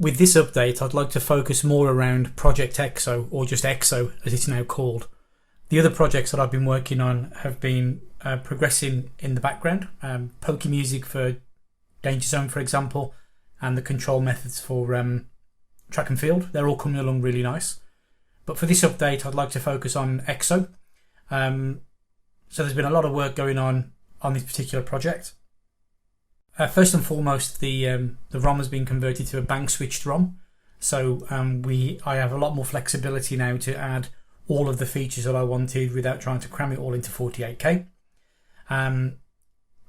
With this update, I'd like to focus more around Project Exo, or just Exo as it's now called. The other projects that I've been working on have been progressing in the background. Pokey music for Danger Zone, for example, and the control methods for track and field. They're all coming along really nice. But for this update, I'd like to focus on Exo. So there's been a lot of work going on this particular project. First and foremost, the ROM has been converted to a bank switched ROM, so I have a lot more flexibility now to add all of the features that I wanted without trying to cram it all into 48K.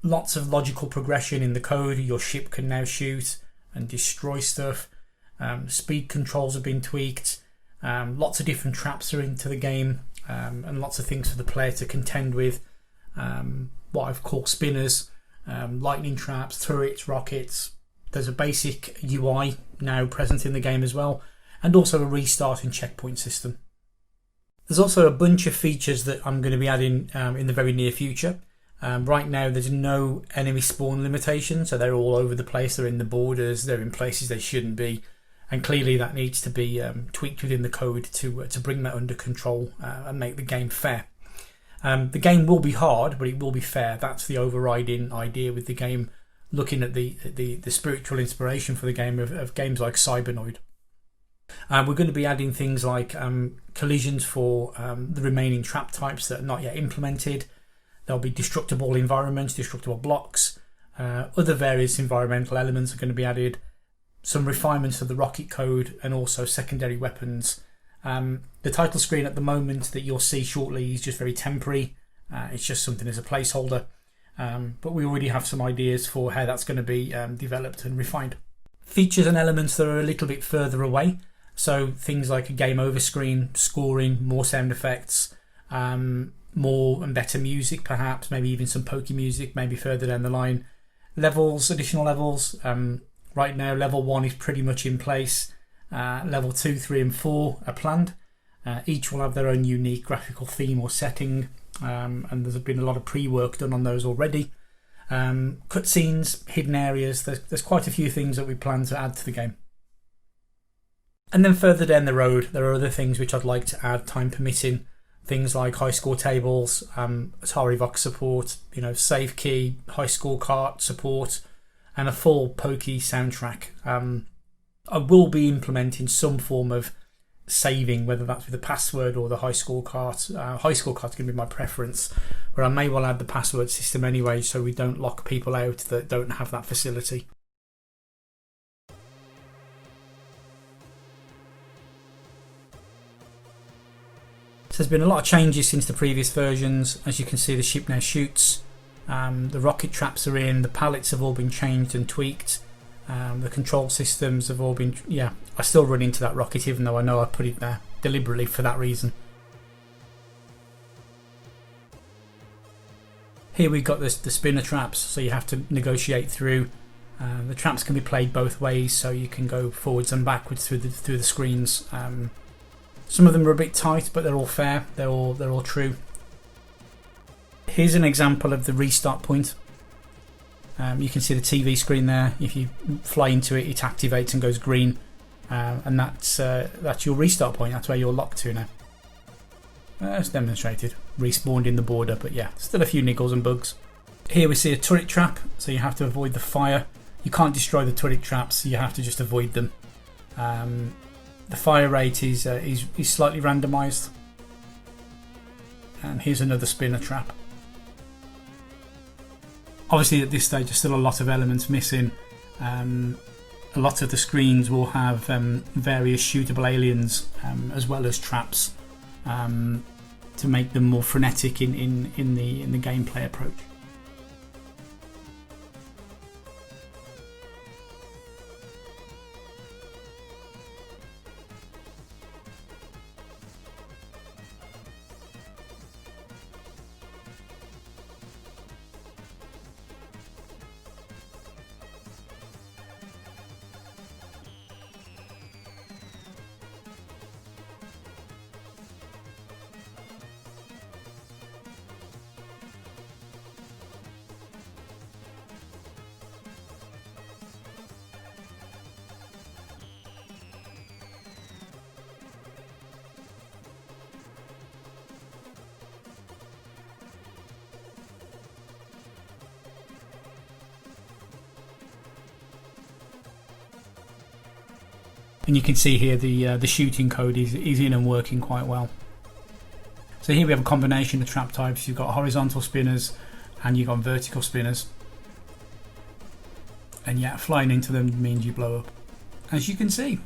Lots of logical progression in the code. Your ship can now shoot and destroy stuff. Speed controls have been tweaked. Lots of different traps are into the game, and lots of things for the player to contend with. What I've called spinners. Lightning traps, turrets, rockets. There's a basic UI now present in the game as well, and also a restart and checkpoint system. There's also a bunch of features that I'm going to be adding in the very near future. Right now there's no enemy spawn limitation, so they're all over the place. They're in the borders, they're in places they shouldn't be, and clearly that needs to be tweaked within the code to bring that under control and make the game fair. The game will be hard, but it will be fair. That's the overriding idea with the game, looking at the spiritual inspiration for the game of games like Cybernoid. We're going to be adding things like collisions for the remaining trap types that are not yet implemented. There'll be destructible environments, destructible blocks. Other various environmental elements are going to be added. Some refinements of the rocket code, and also secondary weapons. The title screen at the moment that you'll see shortly is just very temporary. It's just something as a placeholder. But we already have some ideas for how that's going to be developed and refined. Features and elements that are a little bit further away. So things like a game over screen, scoring, more sound effects, more and better music perhaps, maybe even some pokey music, maybe further down the line. Levels, additional levels. Right now level 1 is pretty much in place. Level 2, 3 and 4 are planned. Each will have their own unique graphical theme or setting, and there's been a lot of pre-work done on those already. Cutscenes, hidden areas, there's quite a few things that we plan to add to the game. And then further down the road there are other things which I'd like to add, time permitting. Things like high score tables, Atari Vox support, save key, high score cart support, and a full pokey soundtrack. I will be implementing some form of saving, whether that's with a password or the high score cart. High score cart is going to be my preference, but I may well add the password system anyway, so we don't lock people out that don't have that facility. So there's been a lot of changes since the previous versions. As you can see, the ship now shoots. The rocket traps are in. The pallets have all been changed and tweaked. The control systems have all been... I still run into that rocket, even though I know I put it there deliberately for that reason. Here we've got the spinner traps, so you have to negotiate through. The traps can be played both ways, so you can go forwards and backwards through the screens. Some of them are a bit tight, but they're all fair. They're all true. Here's an example of the Restock Point. You can see the TV screen there. If you fly into it, it activates and goes green, and that's your restart point. That's where you're locked to now. As demonstrated, respawned in the border, but yeah, still a few niggles and bugs. Here we see a turret trap, so you have to avoid the fire. You can't destroy the turret traps, so you have to just avoid them. The fire rate is slightly randomised. And here's another spinner trap. Obviously at this stage there's still a lot of elements missing. A lot of the screens will have various shootable aliens as well as traps to make them more frenetic in the gameplay approach. And you can see here the shooting code is in and working quite well. So here we have a combination of trap types. You've got horizontal spinners and you've got vertical spinners. And yeah, flying into them means you blow up, as you can see.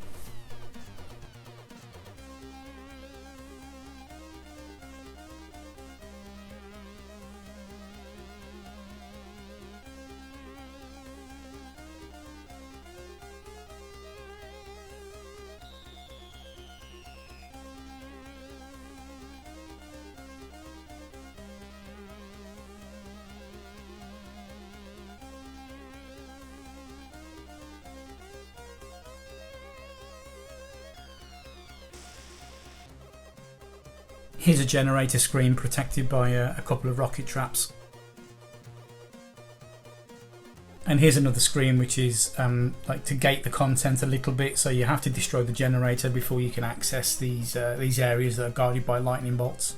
Here's a generator screen protected by a couple of rocket traps. And here's another screen which is like to gate the content a little bit, so you have to destroy the generator before you can access these areas that are guarded by lightning bolts.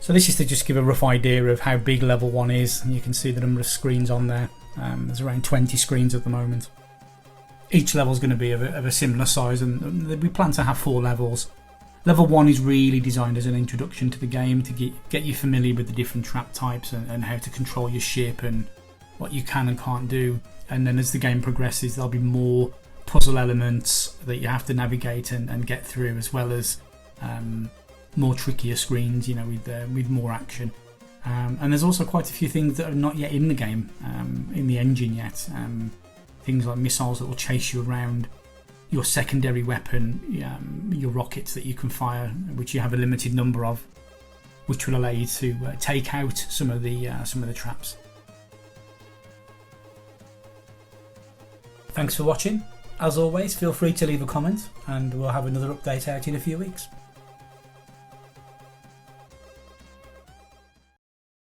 So this is to just give a rough idea of how big level 1 is, and you can see the number of screens on there. There's around 20 screens at the moment. Each level is going to be of a similar size, and we plan to have 4 levels. Level 1 is really designed as an introduction to the game to get you familiar with the different trap types and how to control your ship and what you can and can't do. And then as the game progresses, there'll be more puzzle elements that you have to navigate and get through, as well as more trickier screens, you know, with more action. And there's also quite a few things that are not yet in the game, in the engine yet. Things like missiles that will chase you around, your secondary weapon, your rockets that you can fire, which you have a limited number of, which will allow you to take out some of the traps. Thanks for watching. As always, feel free to leave a comment, and we'll have another update out in a few weeks.